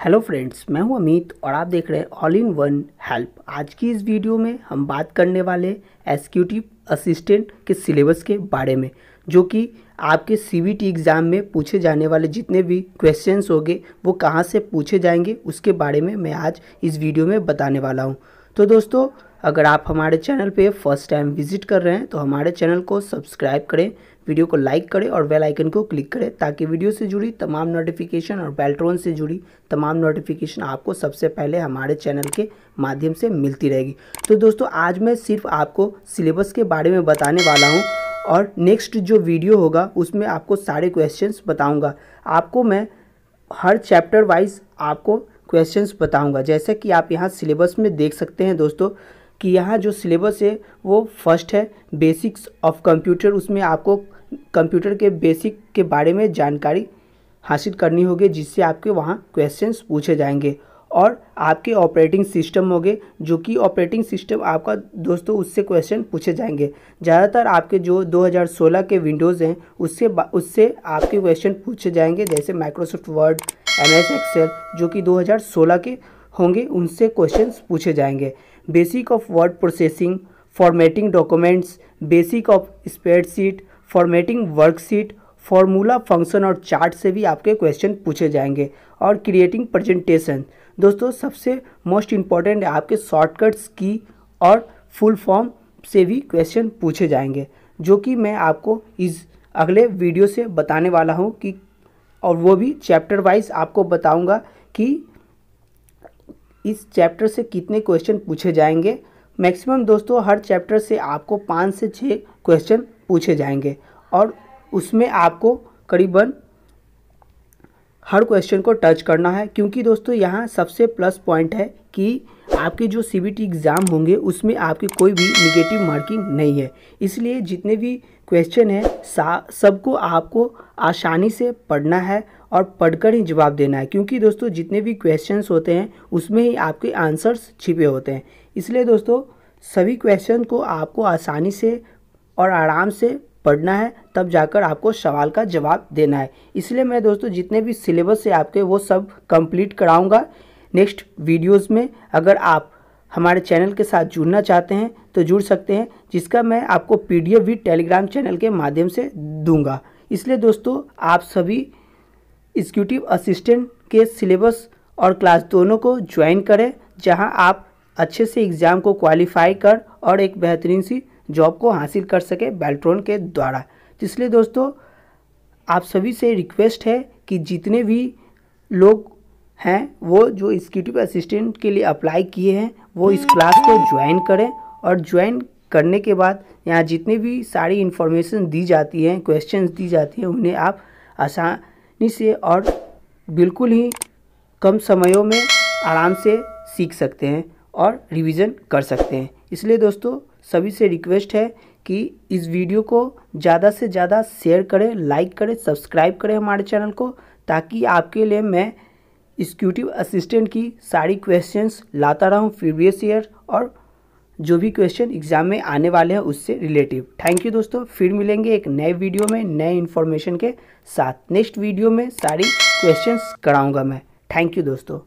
Hello friends, मैं हूं अमित और आप देख रहे हैं ऑल इन वन हेल्प। आज की इस वीडियो में हम बात करने वाले एग्जीक्यूटिव असिस्टेंट के सिलेबस के बारे में, जो कि आपके सीबीटी एग्ज़ाम में पूछे जाने वाले जितने भी क्वेश्चंस होंगे वो कहां से पूछे जाएंगे उसके बारे में मैं आज इस वीडियो में बताने वाला हूं। तो दोस्तों, अगर आप हमारे चैनल पे फर्स्ट टाइम विजिट कर रहे हैं तो हमारे चैनल को सब्सक्राइब करें, वीडियो को लाइक करें और बेल आइकन को क्लिक करें ताकि वीडियो से जुड़ी तमाम नोटिफिकेशन और बेल्ट्रॉन से जुड़ी तमाम नोटिफिकेशन आपको सबसे पहले हमारे चैनल के माध्यम से मिलती रहेगी। तो दोस्तों, आज मैं सिर्फ आपको सिलेबस के बारे में बताने वाला हूं और नेक्स्ट जो वीडियो होगा उसमें आपको सारे क्वेश्चंस बताऊंगा। आपको मैं हर चैप्टर वाइज आपको क्वेश्चंस बताऊंगा। जैसे कि आप यहाँ सिलेबस में देख सकते हैं दोस्तों कि यहाँ जो सिलेबस है वो फर्स्ट है बेसिक्स ऑफ कंप्यूटर। उसमें आपको कंप्यूटर के बेसिक के बारे में जानकारी हासिल करनी होगी, जिससे आपके वहाँ क्वेश्चंस पूछे जाएंगे। और आपके ऑपरेटिंग सिस्टम होंगे, जो कि ऑपरेटिंग सिस्टम आपका दोस्तों उससे क्वेश्चन पूछे जाएंगे। ज़्यादातर आपके जो 2016 के विंडोज़ हैं उससे आपके क्वेश्चन पूछे जाएंगे, जैसे माइक्रोसॉफ्ट वर्ड, MS एक्सेल जो कि 2016 के होंगे, उनसे क्वेश्चंस पूछे जाएंगे। Basic of word processing, formatting documents, basic of spreadsheet, formatting worksheet, formula, function और चार्ट से भी आपके क्वेश्चन पूछे जाएंगे। और क्रिएटिंग प्रेजेंटेशन दोस्तों सबसे मोस्ट इम्पॉर्टेंट है, आपके शॉर्टकट्स की और फुल फॉर्म से भी क्वेश्चन पूछे जाएंगे, जो कि मैं आपको इस अगले वीडियो से बताने वाला हूँ कि, और वो भी चैप्टर वाइज आपको बताऊंगा कि इस चैप्टर से कितने क्वेश्चन पूछे जाएंगे। मैक्सिमम दोस्तों हर चैप्टर से आपको 5 से 6 क्वेश्चन पूछे जाएंगे और उसमें आपको करीबन हर क्वेश्चन को टच करना है, क्योंकि दोस्तों यहाँ सबसे प्लस पॉइंट है कि आपके जो सीबीटी एग्ज़ाम होंगे उसमें आपकी कोई भी निगेटिव मार्किंग नहीं है। इसलिए जितने भी क्वेश्चन हैं सबको आपको आसानी से पढ़ना है और पढ़कर ही जवाब देना है, क्योंकि दोस्तों जितने भी क्वेश्चंस होते हैं उसमें ही आपके आंसर्स छिपे होते हैं। इसलिए दोस्तों सभी क्वेश्चन को आपको आसानी से और आराम से पढ़ना है, तब जाकर आपको सवाल का जवाब देना है। इसलिए मैं दोस्तों जितने भी सिलेबस है आपके वो सब कंप्लीट कराऊंगा नेक्स्ट वीडियोस में। अगर आप हमारे चैनल के साथ जुड़ना चाहते हैं तो जुड़ सकते हैं, जिसका मैं आपको PDF भी टेलीग्राम चैनल के माध्यम से दूंगा। इसलिए दोस्तों आप सभी एग्जीक्यूटिव असिस्टेंट के सिलेबस और क्लास दोनों को ज्वाइन करें, जहां आप अच्छे से एग्ज़ाम को क्वालिफाई कर और एक बेहतरीन सी जॉब को हासिल कर सके बेल्ट्रॉन के द्वारा। इसलिए दोस्तों आप सभी से रिक्वेस्ट है कि जितने भी लोग हैं वो जो एग्जीक्यूटिव असिस्टेंट के लिए अप्लाई किए हैं वो इस क्लास को ज्वाइन करें, और ज्वाइन करने के बाद यहाँ जितनी भी सारी इन्फॉर्मेशन दी जाती हैं, क्वेश्चंस दी जाती हैं, उन्हें आप आसानी से और बिल्कुल ही कम समयों में आराम से सीख सकते हैं और रिवीजन कर सकते हैं। इसलिए दोस्तों सभी से रिक्वेस्ट है कि इस वीडियो को ज़्यादा से ज़्यादा शेयर करें, लाइक करें, सब्सक्राइब करें हमारे चैनल को, ताकि आपके लिए मैं एग्जीक्यूटिव असिस्टेंट की सारी क्वेश्चंस लाता रहूं प्रीवियस ईयर और जो भी क्वेश्चन एग्ज़ाम में आने वाले हैं उससे रिलेटिव। थैंक यू दोस्तों, फिर मिलेंगे एक नए वीडियो में नए इन्फॉर्मेशन के साथ। नेक्स्ट वीडियो में सारी क्वेश्चंस कराऊंगा मैं। थैंक यू दोस्तों।